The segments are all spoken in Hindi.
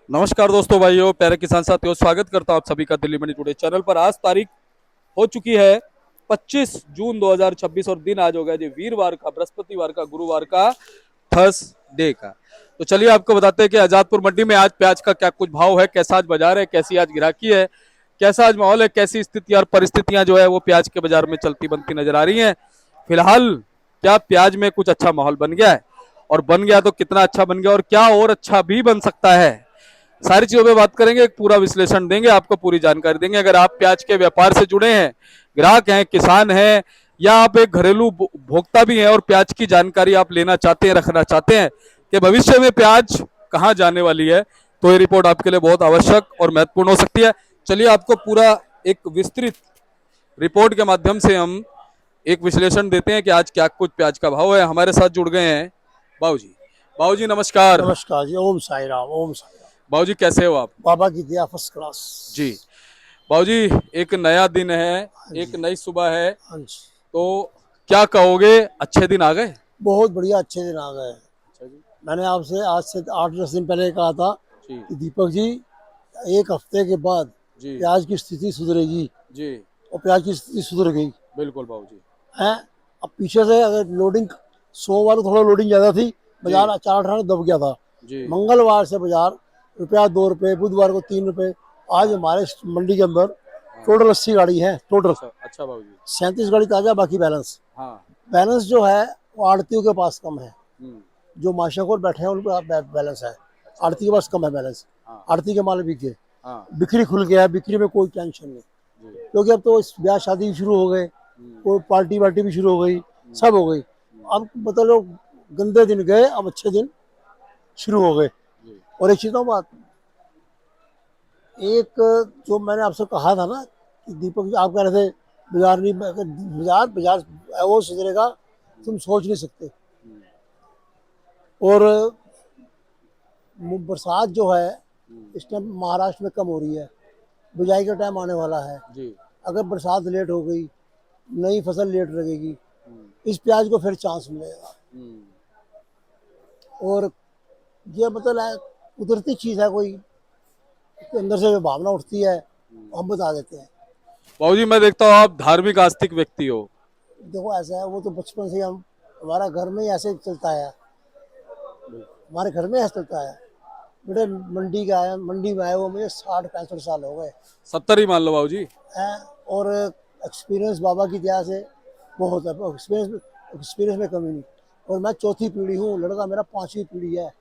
नमस्कार दोस्तों, भाइयों, प्यारे किसान साथियों, स्वागत करता हूं आप सभी का दिल्ली मंडी टुडे चैनल पर। आज तारीख हो चुकी है 25 जून 2026 और दिन आज हो गया जी वीरवार का, बृहस्पतिवार का, गुरुवार का, थर्सडे का। तो चलिए आपको बताते हैं कि आजादपुर मंडी में आज प्याज का क्या कुछ भाव है, कैसा आज बाजार है, कैसी आज गिराकी है, कैसा आज माहौल है, कैसी स्थिति और परिस्थितियां जो है वो प्याज के बाजार में चलती बनती नजर आ रही हैं। फिलहाल क्या प्याज में कुछ अच्छा माहौल बन गया है, और बन गया तो कितना अच्छा बन गया, और क्या और अच्छा भी बन सकता है, सारी चीजों पे बात करेंगे। एक पूरा विश्लेषण देंगे, आपको पूरी जानकारी देंगे। अगर आप प्याज के व्यापार से जुड़े हैं, ग्राहक हैं, किसान हैं, या आप एक घरेलू भोक्ता भी हैं और प्याज की जानकारी आप लेना चाहते हैं, रखना चाहते हैं कि भविष्य में प्याज कहाँ जाने वाली है, तो ये रिपोर्ट आपके लिए बहुत आवश्यक और महत्वपूर्ण हो सकती है। चलिए आपको पूरा एक विस्तृत रिपोर्ट के माध्यम से हम एक विश्लेषण देते हैं कि आज क्या कुछ प्याज का भाव है। हमारे साथ जुड़ गए हैं बाबूजी। बाबूजी नमस्कार। नमस्कार जी। ओम साई राम, ओम साई राम। बाबूजी कैसे हो आप? बाबा की दया, फर्स्ट क्लास। जी बाबूजी, एक नया दिन है, हाँ एक जी। नई सुबह है, हाँ जी। तो क्या कहोगे, अच्छे दिन आ गए? बहुत बढ़िया, अच्छे दिन आ गए। अच्छा जी। मैंने आपसे आज से 8-10 दिन पहले कहा था जी कि दीपक जी, एक हफ्ते के बाद जी प्याज की स्थिति सुधरेगी, जी। और प्याज की स्थिति सुधर गई बिल्कुल बाबूजी। है। अब पीछे से अगर लोडिंग, सोमवार को थोड़ा लोडिंग ज़्यादा थी, जी बाजार 4-18 दब गया था। जी। मंगलवार से बाजार रुपया 2 रुपये, बुधवार को 3 रुपये। आज हमारे मंडी के अंदर हाँ। टोटल 80 गाड़ी है, टोटल अच्छा अच्छा बाबूजी। 37 गाड़ी ताज़ा, बाकी बैलेंस। हाँ। बैलेंस जो है वो आड़तियों के पास कम है। हम्म। जो माशाखोर बैठे हैं उनके पास बैलेंस है। अच्छा आड़ती के बाबूजी। पास कम है बैलेंस। हाँ आड़ती के माल बिक गए, हाँ। बिक्री खुल गया है, बिक्री में कोई टेंशन नहीं। जी। क्योंकि अब तो ब्याह शादी भी शुरू हो गए, कोई पार्टी वार्टी भी शुरू हो गई, सब हो गई। अब मतलब गंदे दिन गए, अब अच्छे दिन शुरू हो गए। जी और एक चीज़ तो बात, एक जो मैंने आपसे कहा था ना कि दीपक जी, आप कह रहे थे बाजार नहीं, बाजार बाजार वो सुधरेगा, तुम सोच नहीं सकते। और बरसात जो है इस टाइम महाराष्ट्र में कम हो रही है, बुझाई का टाइम आने वाला है। जी। अगर बरसात लेट हो गई, नई फसल लेट लगेगी, इस प्याज को फिर चांस मिलेगा। और ये मतलब है, कुदरती चीज़ है, कोई के अंदर से जो भावना उठती है हम बता देते हैं। बाबूजी, मैं देखता हूँ आप धार्मिक आस्तिक व्यक्ति हो। देखो ऐसा है, वो तो बचपन से हम, हमारा घर में ही ऐसे चलता है, हमारे घर में ऐसा चलता है। बेटे मंडी का आया, मंडी में आए वो मुझे 60-65 साल हो गए 70 ही मान लो बाबूजी। हैं। और एक्सपीरियंस बाबा की दया से बहुत है, एक्सपीरियंस में कमी नहीं। और मैं चौथी पीढ़ी हूँ, लड़का मेरा 5वीं पीढ़ी है।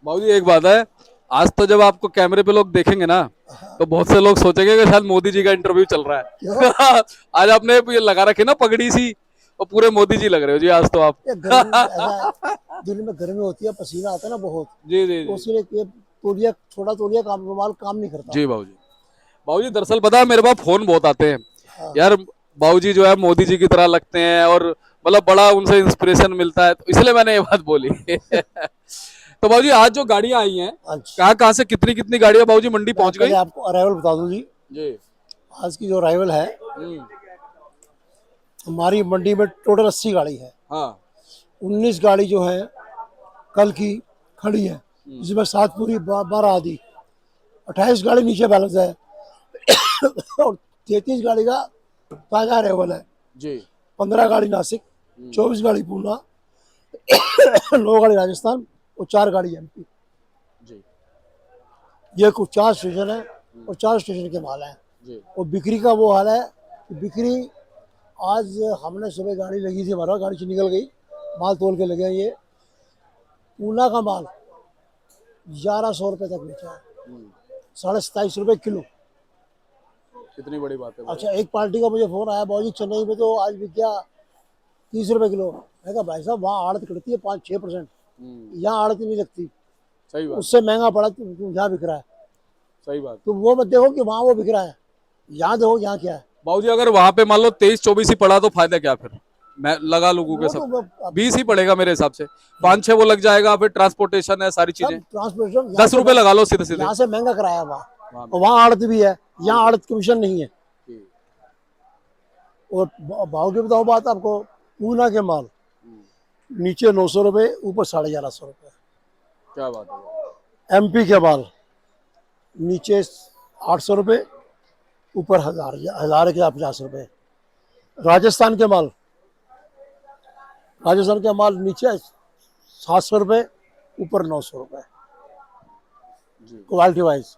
बाबूजी एक बात है, आज तो जब आपको कैमरे पे लोग देखेंगे ना, तो बहुत से लोग सोचेंगे कि शायद मोदी जी का इंटरव्यू चल रहा क्यों? है। आज आपने ये लगा रखे ना पगड़ी सी, और पूरे मोदी जी लग रहे हो जी आज तो आप। ये गर्मी ऐसा है, दिन में गर्मी होती है, पसीना आता है ना बहुत, जी जी तो जी। इसलिए ये तौलिया, छोटा तौलिया काम, रुमाल काम नहीं करता। जी बाबूजी। बाबूजी दरअसल पता है, मेरे पास फोन बहुत आते हैं हाँ। यार, बाबूजी जो है मोदी जी की तरह लगते हैं, और मतलब बड़ा उनसे इंस्पिरेशन मिलता है, तो इसलिए मैंने ये बात बोली। तो बाबूजी आज जो गाड़ियां आई हैं, अच्छा, कहाँ कहाँ से कितनी कितनी गाड़ियां बाबूजी मंडी मैं पहुंच गई? पहले आपको अराइवल बता दूं जी। जी। आज की जो अराइवल है, हम्म। हमारी मंडी में टोटल 80 गाड़ी है। हाँ। 19 गाड़ी जो है कल की खड़ी है, जिसमें 7 पूरी 12 आधी। 28 गाड़ी नीचे बैलेंस है। और 33 गाड़ी का ताजा अराइवल है। जी 15 गाड़ी नासिक, 24 गाड़ी पूना, 9 गाड़ी राजस्थान, और 4 गाड़ी एमपी। जी ये कुछ 4 स्टेशन है, और 4 स्टेशन के माल हैं। जी। और बिक्री का वो हाल है कि बिक्री, आज हमने सुबह गाड़ी लगी थी, हमारा गाड़ी से निकल गई, माल तोल के लगे। ये पूना का माल 1100 रुपये तक बेचा है, 27.5 रुपये किलो। कितनी बड़ी बात है अच्छा, एक पार्टी का मुझे फोन आया, बाबूजी चेन्नई में तो आज बिक गया 30 रुपये किलो। मैं कहा भाई साहब, वहाँ आड़त कटती है 5-6%, यहाँ आड़त नहीं लगती, सही बात। उससे महंगा पड़ा यहाँ बिक रहा है। सही बात। तो वो मत देखो कि वहाँ वो बिक रहा है, यहाँ देखो यहाँ क्या है। बाबूजी अगर वहां पे मान लो 23-24 ही पड़ा तो फायदा क्या फिर? मैं लगा लोगों के वो सब तो 20 ही पड़ेगा मेरे हिसाब से, 5-6 वो लग जाएगा, फिर ट्रांसपोर्टेशन है, सारी सब चीजें। ट्रांसपोर्टेशन 10 रुपए लगा लो सीधे सीधे। यहाँ से महंगा कराया वहाँ, वहाँ और वहाँ आड़त भी है, यहाँ आड़त कमीशन नहीं है। पे। और भाव की बताओ बात आपको, पूना के माल नीचे 900 रुपये, ऊपर 1150 रुपये। क्या बात है? एमपी के माल नीचे 800 रुपये, ऊपर 1050 रुपये। राजस्थान के माल, नीचे 700 रुपये, ऊपर 900 रुपये। जी क्वालिटी वाइज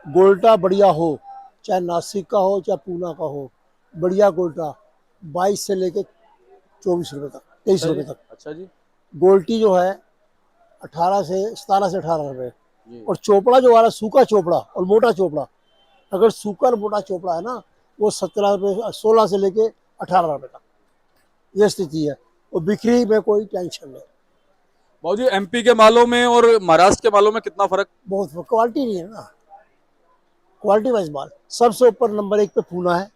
गोल्टा बढ़िया हो, चाहे नासिक का हो चाहे पूना का हो, बढ़िया गोल्टा 22 से लेके 24 रुपये तक, 23 रुपये तक। अच्छा जी। गोल्टी जो है 17 से 18 रुपये। जी और चोपड़ा जो आ रहा है, सूखा चोपड़ा और मोटा चोपड़ा, अगर सूखा और मोटा चोपड़ा है ना, वो 17 रुपये, 16 से लेके 18 रुपये तक, ये स्थिति है। और बिक्री में कोई टेंशन नहीं। भाजी एमपी के मालों में और महाराष्ट्र के मालों में कितना फर्क? बहुत क्वालिटी नहीं है ना, क्वालिटी वाइज माल। सबसे ऊपर नंबर 1 पे पूना है,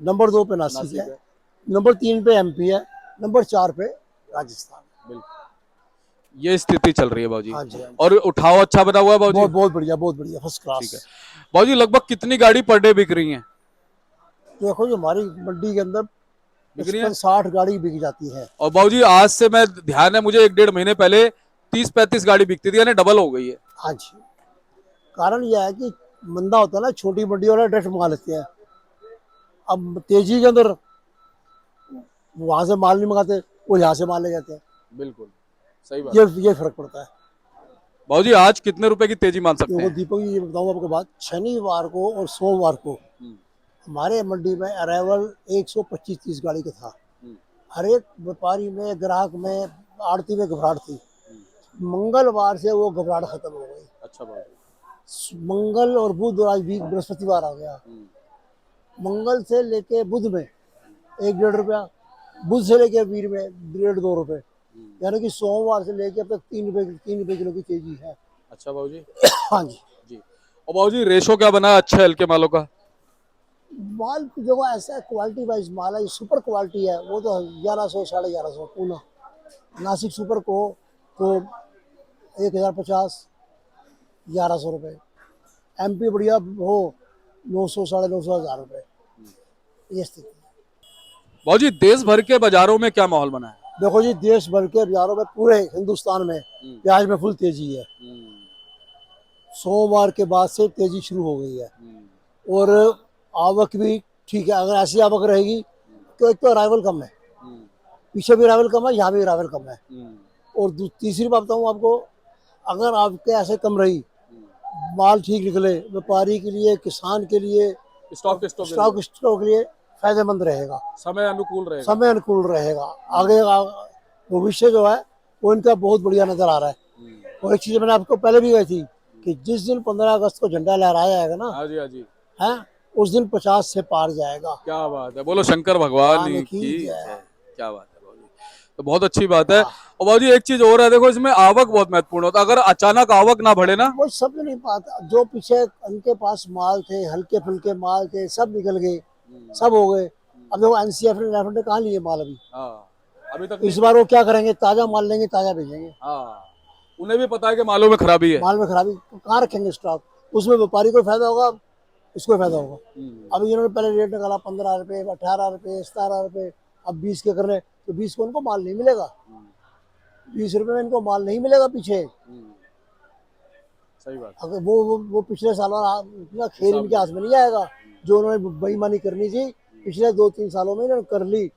नंबर 2 पे नासिक है, नंबर 3 पे एमपी है, नंबर 4 पे राजस्थान। बिल्कुल ये स्थिति चल रही है भाजी। हाँ जी, हाँ जी। और उठाव अच्छा बना हुआ है भाजी? बहुत बहुत बढ़िया, बहुत बढ़िया, फर्स्ट ठीक है क्लास। भाजी। लगभग कितनी गाड़ी पर डे बिक रही है? देखो, जो हमारी मंडी के अंदर बिक रही है 60 गाड़ी बिक जाती है। और भाजी आज से मैं ध्यान है मुझे 1-1.5 महीने पहले 30-35 गाड़ी बिकती थी, यानी डबल हो गई है। हाँ जी, कारण यह है कि मंदा होता है ना, छोटी मंडी वाले डायरेक्ट मंगा लेते हैं। अब तेजी के अंदर वहां से माल नहीं मंगाते, वो यहाँ से माल ले जाते हैं। बिल्कुल सही बात। ये फर्क पड़ता है। भाजी आज कितने रुपए की तेजी मान सकते देखो हैं? दीपक जी, ये बताऊँ आपको बात, शनिवार को और सोमवार को हमारे मंडी में अराइवल 125-30 गाड़ी का था। हर एक व्यापारी में, ग्राहक में, आड़ती में घबराहट थी। मंगलवार से वो घबराहट खत्म हो गई। अच्छा भाजी। मंगल और बुध, और आज भी बृहस्पतिवार आ गया। मंगल से लेके बुध में 1-1.5 रुपया, बुध से लेके वीर में 1.5-2 रुपये, यानी कि सोमवार से लेके अब तक 3 रुपये किलो की तेजी है। अच्छा भाजी। हाँ जी। जी और भाजी रेशो क्या बना है अच्छे हल्के मालों का? माल की जो ऐसा है, क्वालिटी वाइज माल है, सुपर क्वालिटी है, वो तो 1100 1150 पूना। नासिक सुपर को तो 1050, 1100 रुपये। एमपी बढ़िया हो 900, 950, 1000 रुपये, ये स्थिति है। भाजी देश भर के बाजारों में क्या माहौल बना है? देखो जी, देश भर के बाजारों में, पूरे हिंदुस्तान में प्याज में फुल तेजी है। सोमवार के बाद से तेजी शुरू हो गई है। और आवक भी ठीक है। अगर ऐसी आवक रहेगी तो एक तो अराइवल कम है, पीछे भी अराइवल कम है, यहाँ भी अराइवल कम है। और तीसरी बात बताऊँ आपको, अगर आपके ऐसे कम रही, माल ठीक निकले, व्यापारी के लिए, किसान के लिए, स्टॉक के लिए फायदेमंद रहेगा, समय अनुकूल रहेगा। समय अनुकूल रहेगा। आगे भविष्य जो है वो इनका बहुत बढ़िया नजर आ रहा है। और एक चीज मैंने आपको पहले भी कही थी कि जिस दिन 15 अगस्त को झंडा लहराया जाएगा ना, हाँ जी, हाँ जी, है, उस दिन 50 से पार जाएगा। क्या बात है, बोलो शंकर भगवान की जय। क्या बात है भाजी, तो बहुत अच्छी बात है। और भाजी एक चीज और है, देखो इसमें आवक बहुत महत्वपूर्ण होता है। अगर अचानक आवक ना बढ़े ना, वो सब नहीं पाता। जो पीछे उनके पास माल थे, हल्के फुल्के माल थे, सब निकल गए, सब हो गए। अब देखो एनसीएफ ने कहाँ लिए माल अभी? अभी तक इस बार वो क्या करेंगे, ताजा माल लेंगे, ताजा भेजेंगे। उन्हें भी पता है कि मालों में खराबी है, माल में खराबी, तो कहाँ रखेंगे स्टॉक? उसमें व्यापारी को फायदा होगा, इसको फायदा होगा। अभी इन्होंने पहले रेट निकाला 15 रुपये, 18 रुपये, 17 रुपये, अब 20 के कर रहे, तो 20 को उनको माल नहीं मिलेगा। 20 रुपये में इनको माल नहीं मिलेगा पीछे। सही बात। अगर वो पिछले साल इतना खेल इनके हाथ में नहीं आएगा। जो उन्होंने बेईमानी करनी थी पिछले 2-3 सालों में इन्होंने कर ली।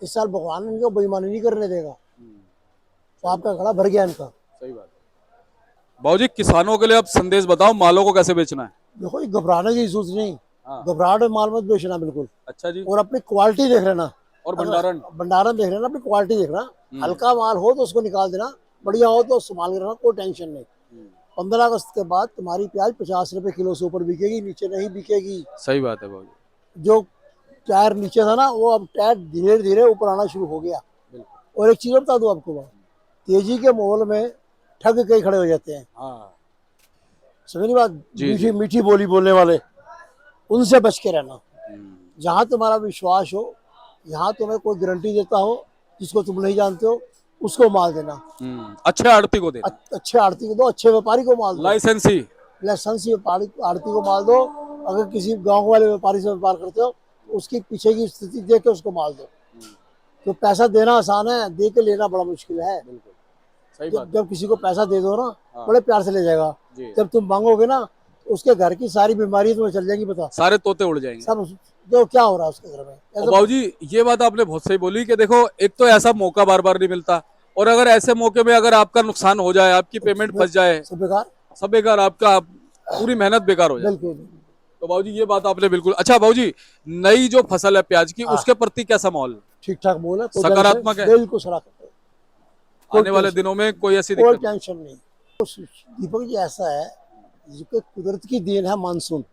इस साल भगवान इनको बेईमानी नहीं करने देगा। तो आपका घड़ा भर गया इनका। सही बात। बाबूजी किसानों के लिए आप संदेश बताओ, मालों को कैसे बेचना है? देखो, ये घबराने की जरूरत नहीं, घबराहट में माल मत बेचना बिल्कुल। अच्छा जी। और अपनी क्वालिटी देख लेना, और भंडारण देख लेना, अपनी क्वालिटी देखना। हल्का माल हो तो उसको निकाल देना, बढ़िया हो तो संभाल के रखना, कोई टेंशन नहीं। 15 अगस्त के बाद तुम्हारी प्याज 50 रुपए किलो से ऊपर बिकेगी, नीचे नहीं बिकेगी। सही बात है बाबूजी। जो टायर नीचे था ना, वो अब टायर धीरे धीरे ऊपर आना शुरू हो गया। और एक चीज बता दूं आपको, तेजी के माहौल में ठग कई खड़े हो जाते हैं। समझ बात, मीठी मीठी बोली बोलने वाले, उनसे बच के रहना। जहां तुम्हारा विश्वास हो, यहाँ तुम्हें कोई गारंटी देता हो, जिसको तुम नहीं जानते हो, उसको माल देना। अच्छे आड़ती को देना, अच्छे आड़ती को दो, अच्छे व्यापारी को माल दो, लाइसेंसी आड़ती को माल दो। अगर किसी गांव वाले व्यापारी से व्यापार करते हो, उसकी पीछे की स्थिति देख के उसको माल दो। तो पैसा देना आसान है, दे के लेना बड़ा मुश्किल है। सही जब बात है। जब किसी को पैसा दे दो ना, हाँ। बड़े प्यार से ले जाएगा। जी। जब तुम मांगोगे ना, तो उसके घर की सारी बीमारी तुम्हें चल जाएगी पता। सारे तोते उड़ जाएंगे। सब जो क्या हो रहा है उसके घर में और ऐसा। बाबूजी ये बात आपने बहुत सही बोली कि देखो एक तो ऐसा मौका बार बार नहीं मिलता, और अगर ऐसे मौके में अगर आपका नुकसान हो जाए, आपकी पेमेंट सब फंस जाए, सब बेकार। सब बेकार, आपका पूरी मेहनत बेकार हो जाती है। बिल्कुल। तो बाबूजी ये बात आपने बिल्कुल। अच्छा बाबूजी, नई जो फसल है प्याज की, हाँ, उसके प्रति कैसा माहौल? ठीक ठाक बोल है, कोई टेंशन, सकारात्मक है? बिल्कुल सकारात्मक, कोई आने वाले टेंशन, दिनों में कोई ऐसी कोई दिक्कत नहीं? टेंशन नहीं। दीपक जी ऐसा है, ये कोई कुदरत की देन है मानसून।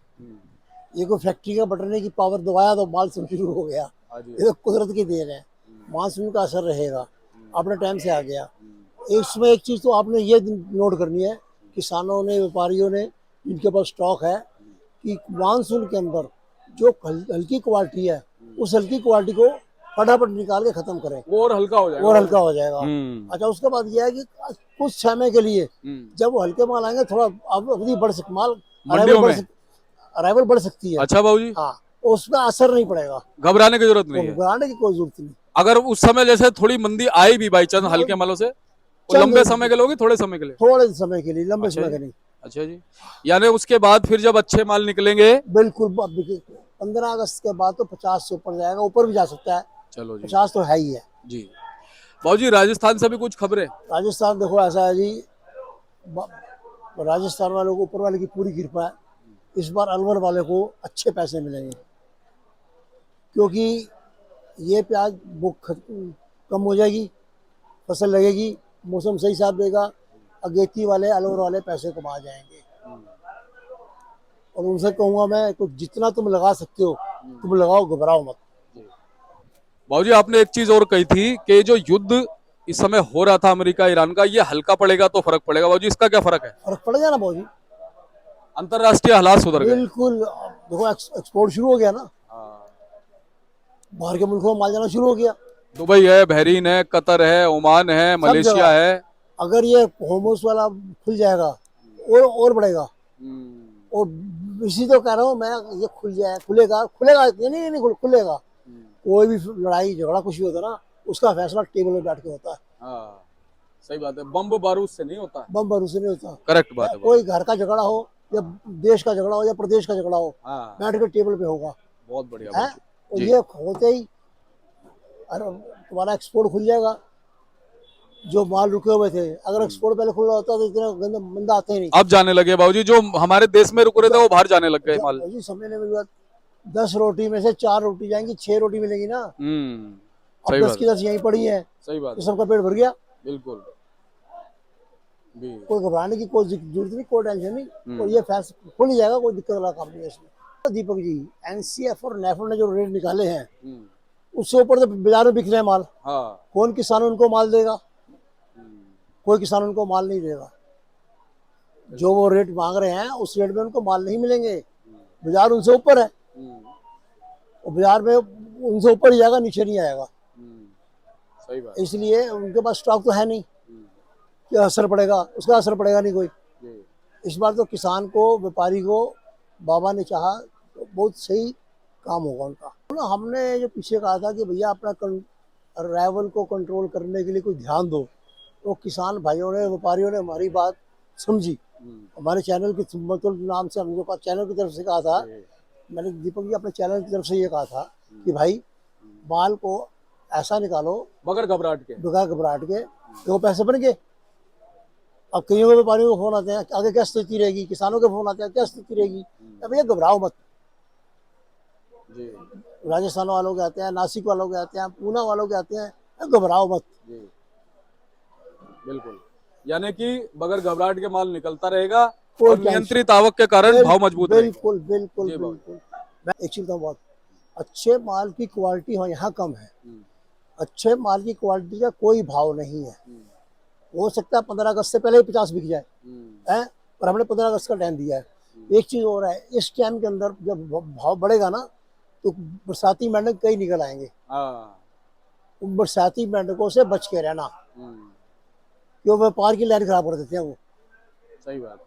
ये कोई फैक्ट्री का बटने की पावर दबाया तो मानसून शुरू हो गया। हाँ जी। ये तो कुदरत की देन है। मानसून का असर रहेगा, अपने टाइम से आ गया। इसमें एक चीज़ तो आपने ये नोट करनी है, किसानों ने, व्यापारियों ने, जिनके पास स्टॉक है, कि मानसून के अंदर जो हल्की क्वालिटी है, उस हल्की क्वालिटी को फटाफट निकाल के खत्म करें, वो और हल्का हो जाएगा। और हल्का हो जाएगा। हम्म। अच्छा, उसके बाद यह है कि कुछ समय के लिए हम्म। जब वो हल्के माल आएंगे, थोड़ा अवधि बढ़ सक माल मंडियों में? अराइवल बढ़ सकती है। अच्छा बाबूजी, हाँ, उसमें असर नहीं पड़ेगा, घबराने की जरूरत नहीं तो है। घबराने की कोई जरूरत नहीं। अगर उस समय जैसे थोड़ी मंदी आई भी बाई चांस हल्के मालों से, वो चंद लंबे समय के लिए होगी, थोड़े समय के लिए? थोड़े समय के लिए, लंबे अच्छा समय जी। के नहीं। अच्छा जी। यानी उसके बाद फिर जब अच्छे माल निकलेंगे? बिल्कुल। 15 अगस्त के बाद तो 50 से ऊपर जाएगा, ऊपर भी जा सकता है। चलो जी। 50 तो है ही है। जी। बाबूजी राजस्थान से भी कुछ खबरें? राजस्थान देखो ऐसा है जी, ब- राजस्थान वालों को ऊपर वाले की पूरी कृपा है। इस बार अलवर वाले को अच्छे पैसे मिलेंगे, क्योंकि ये प्याज कम हो जाएगी, फसल लगेगी, मौसम सही साथ देगा, अगेती वाले, अलवर वाले पैसे कमा जाएंगे। और उनसे कहूंगा मैं, कुछ जितना तुम लगा सकते हो तुम लगाओ, घबराओ मत। बाबूजी आपने एक चीज और कही थी कि जो युद्ध इस समय हो रहा था अमेरिका ईरान का, ये हल्का पड़ेगा तो फर्क पड़ेगा। बाबूजी इसका क्या फर्क है? फर्क पड़ गया ना भाजी, अंतरराष्ट्रीय हालात सुधर गए। बिल्कुल। देखो एक्सपोर्ट शुरू हो गया ना, बाहर के मुल्कों में माल जाना शुरू हो गया, दुबई है, बहरीन है, कतर है, ओमान है, सब मलेशिया जगह। है। अगर ये होमोस वाला खुल जाएगा, और बढ़ेगा। और इसी तो कह रहा हूँ मैं, ये खुल जाए, खुलेगा खुलेगा, ये नहीं खुलेगा। कोई भी लड़ाई झगड़ा कुछ भी होता है ना, उसका फैसला टेबल में बैठ के होता है। हाँ सही बात है, बम बारूद से नहीं होता। बम भरोसे नहीं होता। करेक्ट बात है कोई बाबूजी। घर का झगड़ा हो, या देश का झगड़ा हो, या प्रदेश का झगड़ा हो, हाँ बैठ के टेबल पे होगा। बहुत बढ़िया है, बाबूजी और जी। ये होते ही अरे तुम्हारा एक्सपोर्ट खुल जाएगा। जो माल रुके हुए थे, अगर एक्सपोर्ट पहले खुला होता तो इतना गंदा मंदा आते ही नहीं। अब जाने लगे बाबूजी, जो हमारे देश में रुक रहे थे वो बाहर जाने लग गए माल। जी, समझने में बात, 10 रोटी में से 4 रोटी जाएंगी, 6 रोटी मिलेगी ना। अब सही 10 बात की है। 10 यहीं पड़ी है, सही बात तो है। सबका पेट भर गया। बिल्कुल भी। कोई घबराने की कोई जरूरत नहीं, कोई टेंशन नहीं। और ये फैसला खुल ही जाएगा, कोई दिक्कत वाला काम नहीं है इसमें। दीपक जी, एनसीएफ और नेफो ने जो रेट निकाले हैं, उससे ऊपर तो बाजार में बिक रहे हैं माल। हाँ। कौन किसान उनको माल देगा? कोई किसान उनको माल नहीं देगा। जो वो रेट मांग रहे हैं, उस रेट में उनको माल नहीं मिलेंगे। बाजार उनसे ऊपर है, और बाजार में उनसे ऊपर ही जाएगा, नीचे नहीं आएगा। सही बात। इसलिए उनके पास स्टॉक तो है नहीं कि असर पड़ेगा, उसका असर पड़ेगा नहीं कोई। इस बार तो किसान को, व्यापारी को बाबा ने चाहा तो बहुत सही काम होगा उनका। हमने जो पीछे कहा था कि भैया अपना अराइवल को कंट्रोल करने के लिए कोई ध्यान दो, तो किसान भाइयों ने, व्यापारियों ने हमारी बात समझी। हमारे चैनल के मतलब नाम से हम लोग चैनल की तरफ से कहा था, मैंने दीपक जी अपने चैनल की तरफ से ये कहा था कि भाई माल को ऐसा निकालो बगैर घबराहट के। बगैर घबराहट के, तो वो पैसे बन गए। अब कईयों के व्यापारियों को फोन आते हैं, आगे क्या स्थिति रहेगी, किसानों के फोन आते हैं, क्या स्थिति रहेगी। अब भैया घबराओ मत। जी। राजस्थान वालों के आते हैं, नासिक वालों के आते हैं, पूना वालों के आते हैं, घबराओ मत। जी बिल्कुल। यानी कि बगैर घबराहट के माल निकलता रहेगा, कोई और टेंशन, नियंत्रित आवक के कारण भाव मजबूत रहेगा। बिल्कुल बिल्कुल जी बाबू। बिल्कुल। मैं एक चीज बताऊं, बहुत अच्छे माल की क्वालिटी यहाँ कम है। अच्छे माल की क्वालिटी का कोई भाव नहीं है। हो सकता है 15 अगस्त से पहले ही 50 बिक जाए, है, पर हमने 15 अगस्त का टाइम दिया है। एक चीज और है, इस टाइम के अंदर जब भाव बढ़ेगा ना, तो बरसाती मेंढक कई निकल आएंगे। उन बरसाती मेंढकों से बच के रहना, क्यों व्यापार की लाइन खराब कर देते हैं वो। सही बात,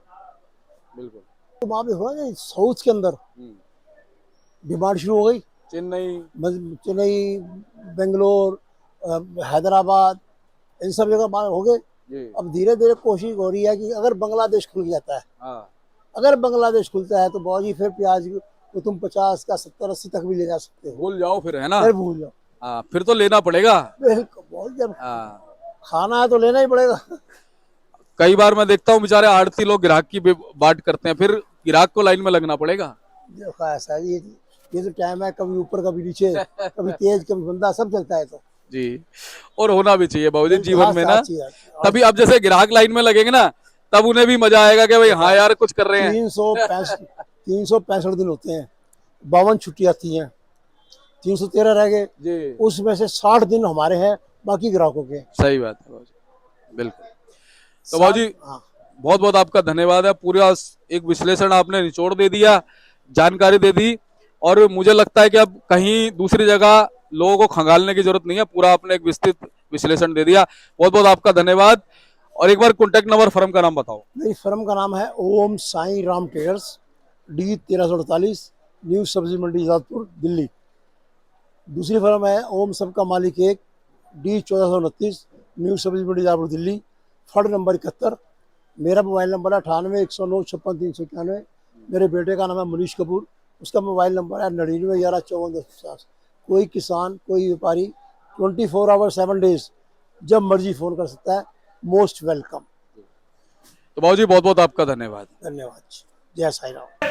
बिल्कुल। तो वहां पे हुआ ना, साउथ के अंदर डिमांड शुरू हो गई। चेन्नई, बेंगलोर, हैदराबाद, इन सब जगह माल हो गए। जी। अब धीरे धीरे कोशिश हो रही है कि अगर बांग्लादेश खुल जाता है, हाँ अगर बांग्लादेश खुलता है तो बाबूजी फिर प्याज को तुम 50 का 70-80 तक भी ले जा सकते हो। भूल जाओ फिर, है ना। फिर भूल जाओ। हाँ फिर तो लेना पड़ेगा। बिल्कुल, बहुत जब हाँ खाना है तो लेना ही पड़ेगा। कई बार मैं देखता हूँ बेचारे आड़ती लोग ग्राहक की बाट करते हैं, फिर ग्राहक को लाइन में लगना पड़ेगा। देखो ऐसा है, ये तो टाइम है, कभी ऊपर कभी नीचे, कभी तेज कभी मंदा, सब चलता है तो। जी। और होना भी चाहिए बाबूजी बिल्कुल, जीवन हाँ में ना। साची है। और तभी अब जैसे ग्राहक लाइन में लगेंगे ना, तब उन्हें भी मजा आएगा कि भाई देखो हाँ यार कुछ कर रहे हैं। 365 दिन होते हैं, 52 छुट्टी आती हैं, 313 रह गए, जी उसमें से 60 दिन हमारे हैं, बाकी ग्राहकों के। सही बात है बाबूजी, बिल्कुल। तो 60, बाबूजी हाँ। बहुत बहुत आपका धन्यवाद है, पूरा एक विश्लेषण आपने निचोड़ दे दिया, जानकारी दे दी। और मुझे लगता है कि अब कहीं दूसरी जगह लोगों को खंगालने की जरूरत नहीं है, पूरा आपने एक विस्तृत विश्लेषण दे दिया। बहुत बहुत आपका धन्यवाद। और एक बार कॉन्टेक्ट नंबर फर्म का नाम बताओ। मेरी फर्म का नाम है Om Sai Ram traders, D 1348, new सब्जी मंडी जादपुर दिल्ली। दूसरी फर्म है ओम सबका मालिक एक, डी 1429, न्यू सब्जी मंडी जादपुर दिल्ली, फर्ड नंबर 71। मेरा मोबाइल नंबर है 98 109 56 391। मेरे बेटे का नाम है मनीष कपूर, उसका मोबाइल नंबर है 99 11 54 1050। कोई किसान, कोई व्यापारी 24 आवर 7 डेज जब मर्जी फ़ोन कर सकता है। Most welcome. तो बाबूजी बहुत बहुत आपका धन्यवाद। धन्यवाद। जय साई राम।